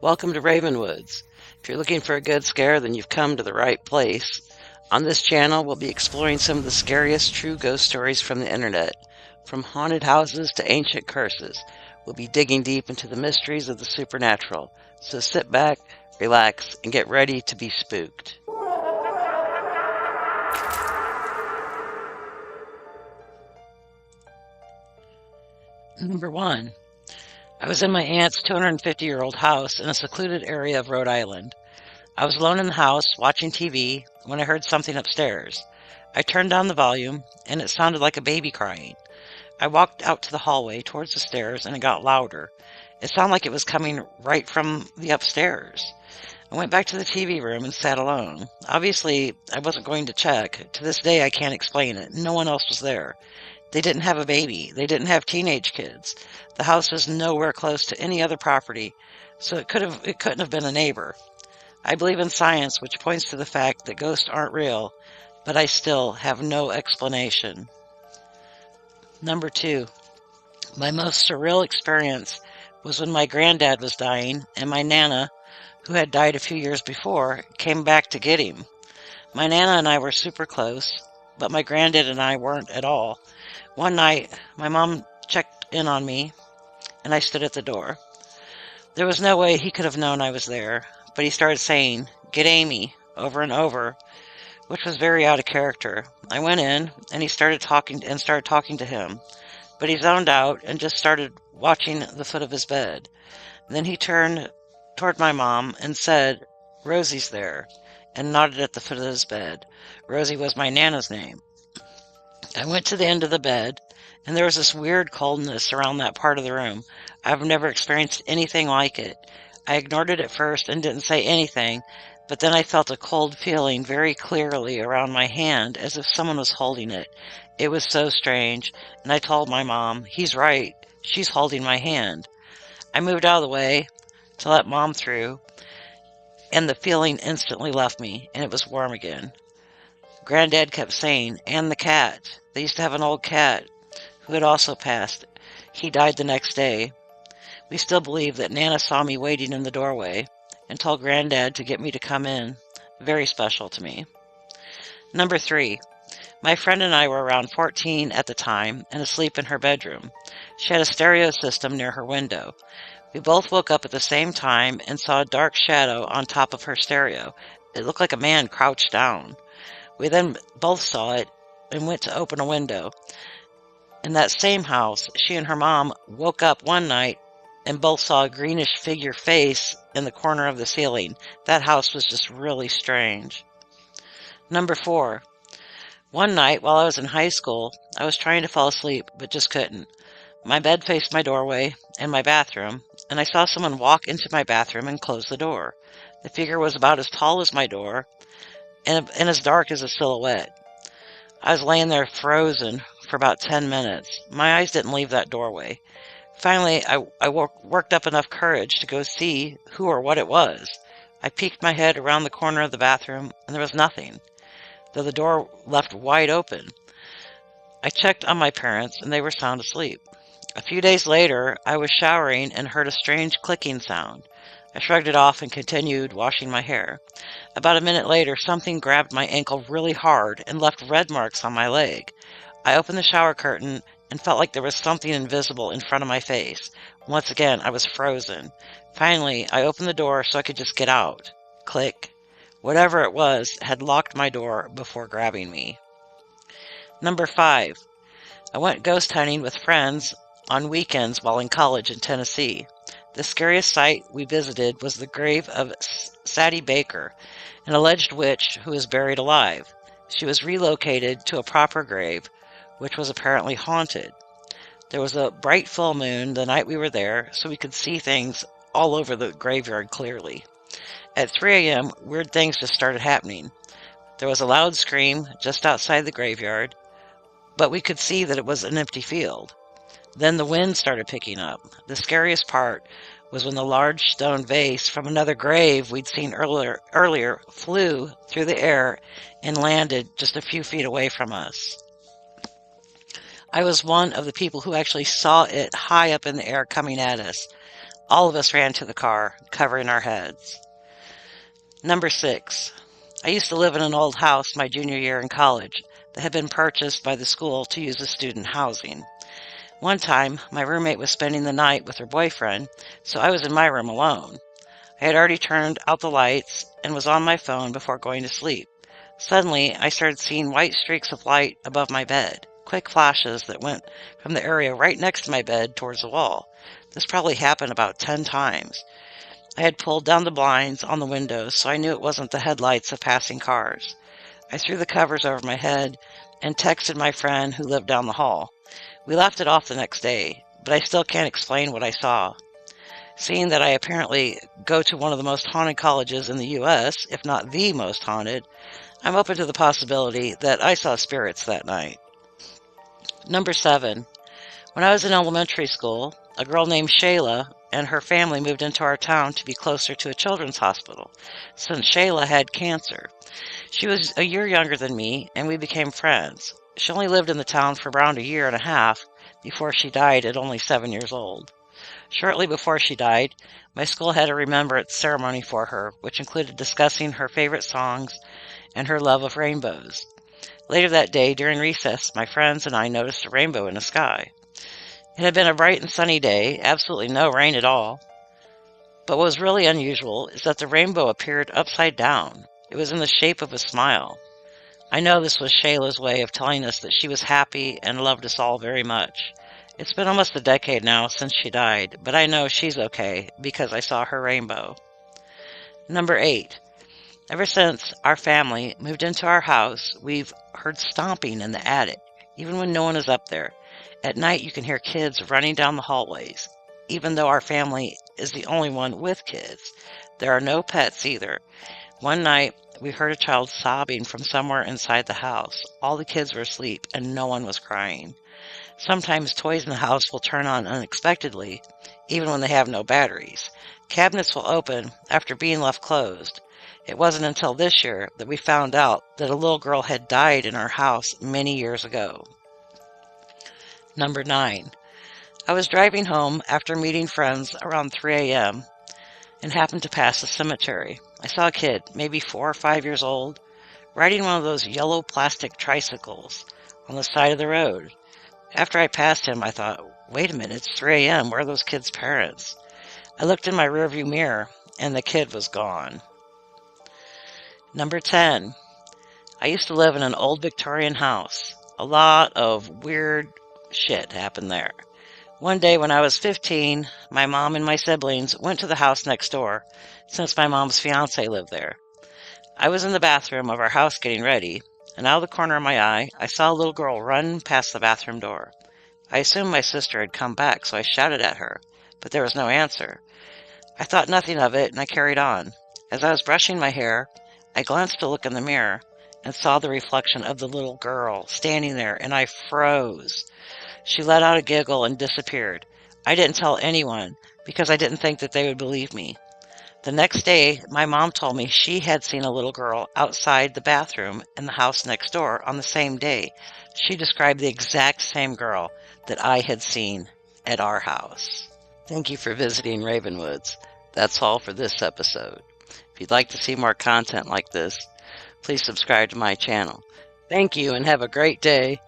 Welcome to Ravenwoods. If you're looking for a good scare, then you've come to the right place. On this channel, we'll be exploring some of the scariest true ghost stories from the internet. From haunted houses to ancient curses, we'll be digging deep into the mysteries of the supernatural. So sit back, relax, and get ready to be spooked. Number 1. I was in my aunt's 250-year-old house in a secluded area of Rhode Island. I was alone in the house, watching TV, when I heard something upstairs. I turned down the volume, and it sounded like a baby crying. I walked out to the hallway towards the stairs, and it got louder. It sounded like it was coming right from the upstairs. I went back to the TV room and sat alone. Obviously, I wasn't going to check. To this day, I can't explain it. No one else was there. They didn't have a baby. They didn't have teenage kids. The house was nowhere close to any other property, so it couldn't have been a neighbor. I believe in science, which points to the fact that ghosts aren't real, but I still have no explanation. Number 2. My most surreal experience was when my granddad was dying, and my Nana, who had died a few years before, came back to get him. My Nana and I were super close, but my granddad and I weren't at all. One night, my mom checked in on me, and I stood at the door. There was no way he could have known I was there, but he started saying, "Get Amy," over and over, which was very out of character. I went in, and he started talking to him, but he zoned out and just started watching the foot of his bed. Then he turned toward my mom and said, "Rosie's there," and nodded at the foot of his bed. Rosie was my Nana's name. I went to the end of the bed, and there was this weird coldness around that part of the room. I've never experienced anything like it. I ignored it at first and didn't say anything, but then I felt a cold feeling very clearly around my hand, as if someone was holding it. It was so strange, and I told my mom, "He's right. She's holding my hand." I moved out of the way to let Mom through, and the feeling instantly left me, and it was warm again. Granddad kept saying, "And the cat." They used to have an old cat who had also passed. He died the next day. We still believe that Nana saw me waiting in the doorway and told Granddad to get me to come in. Very special to me. Number 3. My friend and I were around 14 at the time and asleep in her bedroom. She had a stereo system near her window. We both woke up at the same time and saw a dark shadow on top of her stereo. It looked like a man crouched down. We then both saw it and went to open a window. In that same house, she and her mom woke up one night and both saw a greenish figure face in the corner of the ceiling. That house was just really strange. Number 4. One night while I was in high school, I was trying to fall asleep but just couldn't. My bed faced my doorway and my bathroom, and I saw someone walk into my bathroom and close the door. The figure was about as tall as my door and as dark as a silhouette. I was laying there frozen for about 10 minutes. My eyes didn't leave that doorway. Finally, I worked up enough courage to go see who or what it was. I peeked my head around the corner of the bathroom, and there was nothing, though the door left wide open. I checked on my parents, and they were sound asleep. A few days later, I was showering and heard a strange clicking sound. I shrugged it off and continued washing my hair. About a minute later, something grabbed my ankle really hard and left red marks on my leg. I opened the shower curtain and felt like there was something invisible in front of my face. Once again, I was frozen. Finally, I opened the door so I could just get out. Click. Whatever it was had locked my door before grabbing me. Number 5. I went ghost hunting with friends on weekends while in college in Tennessee. The scariest site we visited was the grave of Sadie Baker, an alleged witch who was buried alive. She was relocated to a proper grave, which was apparently haunted. There was a bright full moon the night we were there, so we could see things all over the graveyard clearly. At 3 a.m., weird things just started happening. There was a loud scream just outside the graveyard, but we could see that it was an empty field. Then the wind started picking up. The scariest part was when the large stone vase from another grave we'd seen earlier flew through the air and landed just a few feet away from us. I was one of the people who actually saw it high up in the air coming at us. All of us ran to the car, covering our heads. Number 6. I used to live in an old house my junior year in college that had been purchased by the school to use as student housing. One time, my roommate was spending the night with her boyfriend, so I was in my room alone. I had already turned out the lights and was on my phone before going to sleep. Suddenly, I started seeing white streaks of light above my bed, quick flashes that went from the area right next to my bed towards the wall. This probably happened about 10 times. I had pulled down the blinds on the windows, so I knew it wasn't the headlights of passing cars. I threw the covers over my head and texted my friend who lived down the hall. We laughed it off the next day, but I still can't explain what I saw. Seeing that I apparently go to one of the most haunted colleges in the U.S., if not the most haunted, I'm open to the possibility that I saw spirits that night. Number 7. When I was in elementary school, a girl named Shayla and her family moved into our town to be closer to a children's hospital, since Shayla had cancer. She was a year younger than me, and we became friends. She only lived in the town for around a year and a half before she died at only 7 years old. Shortly before she died, my school had a remembrance ceremony for her, which included discussing her favorite songs and her love of rainbows. Later that day, during recess, my friends and I noticed a rainbow in the sky. It had been a bright and sunny day, absolutely no rain at all. But what was really unusual is that the rainbow appeared upside down. It was in the shape of a smile. I know this was Shayla's way of telling us that she was happy and loved us all very much. It's been almost a decade now since she died, but I know she's okay because I saw her rainbow. Number 8. Ever since our family moved into our house, we've heard stomping in the attic, even when no one is up there. At night, you can hear kids running down the hallways, even though our family is the only one with kids. There are no pets either. One night, we heard a child sobbing from somewhere inside the house. All the kids were asleep, and no one was crying. Sometimes toys in the house will turn on unexpectedly, even when they have no batteries. Cabinets will open after being left closed. It wasn't until this year that we found out that a little girl had died in our house many years ago. Number 9. I was driving home after meeting friends around 3 a.m. and happened to pass a cemetery. I saw a kid, maybe 4 or 5 years old, riding one of those yellow plastic tricycles on the side of the road. After I passed him, I thought, wait a minute, it's 3 a.m. Where are those kids' parents? I looked in my rearview mirror, and the kid was gone. Number 10. I used to live in an old Victorian house. A lot of weird shit happened there. One day when I was 15, my mom and my siblings went to the house next door, since my mom's fiancé lived there. I was in the bathroom of our house getting ready, and out of the corner of my eye, I saw a little girl run past the bathroom door. I assumed my sister had come back, so I shouted at her, but there was no answer. I thought nothing of it, and I carried on. As I was brushing my hair, I glanced to look in the mirror and saw the reflection of the little girl standing there, and I froze. She let out a giggle and disappeared. I didn't tell anyone because I didn't think that they would believe me. The next day, my mom told me she had seen a little girl outside the bathroom in the house next door on the same day. She described the exact same girl that I had seen at our house. Thank you for visiting Ravenwoods. That's all for this episode. If you'd like to see more content like this, please subscribe to my channel. Thank you and have a great day.